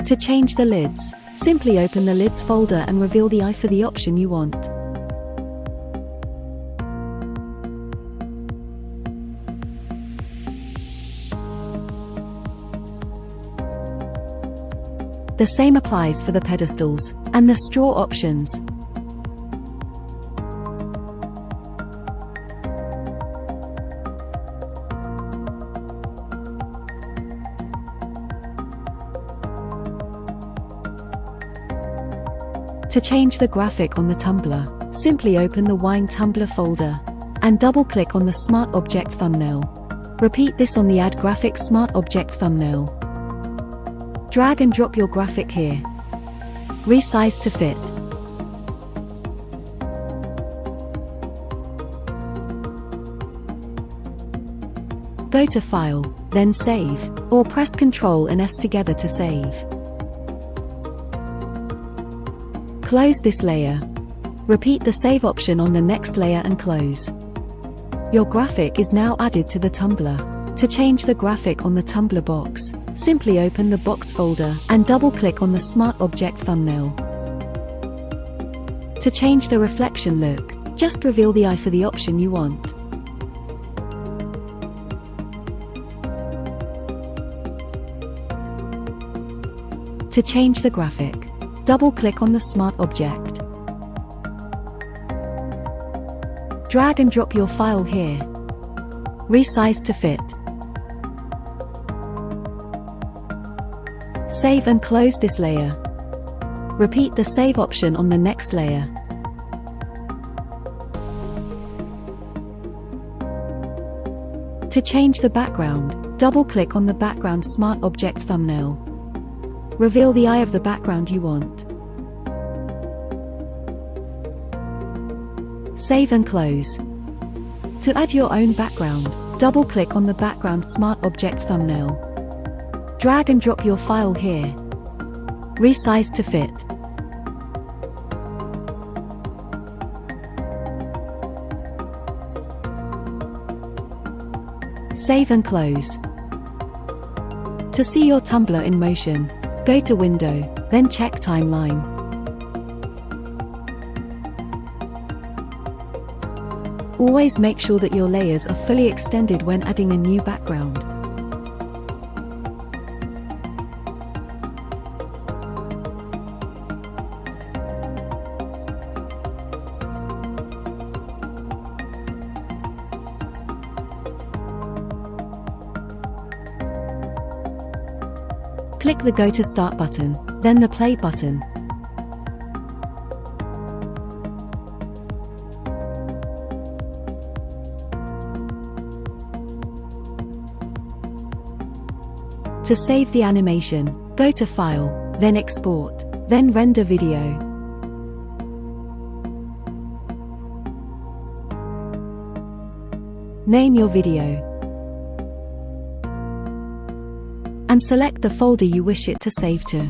To change the lids, simply open the Lids folder and reveal the eye for the option you want. The same applies for the pedestals and the straw options. To change the graphic on the tumbler, simply open the Wine Tumbler folder and double-click on the Smart Object thumbnail. Repeat this on the Add Graphic Smart Object thumbnail. Drag and drop your graphic here. Resize to fit. Go to File, then Save, or press Ctrl and S together to save. Close this layer. Repeat the Save option on the next layer and close. Your graphic is now added to the tumbler. To change the graphic on the tumbler box, simply open the Box folder and double-click on the Smart Object thumbnail. To change the reflection look, just reveal the eye for the option you want. To change the graphic, double-click on the Smart Object. Drag and drop your file here. Resize to fit. Save and close this layer. Repeat the Save option on the next layer. To change the background, double-click on the Background Smart Object thumbnail. Reveal the eye of the background you want. Save and close. To add your own background, double-click on the Background Smart Object thumbnail. Drag and drop your file here. Resize to fit. Save and close. To see your tumbler in motion, go to Window, then check Timeline. Always make sure that your layers are fully extended when adding a new background. Click the Go to Start button, then the Play button. To save the animation, go to File, then Export, then Render Video. Name your video and select the folder you wish it to save to.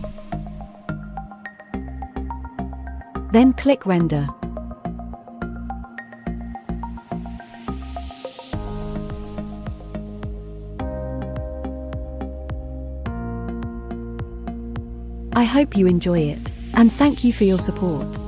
Then click Render. I hope you enjoy it, and thank you for your support.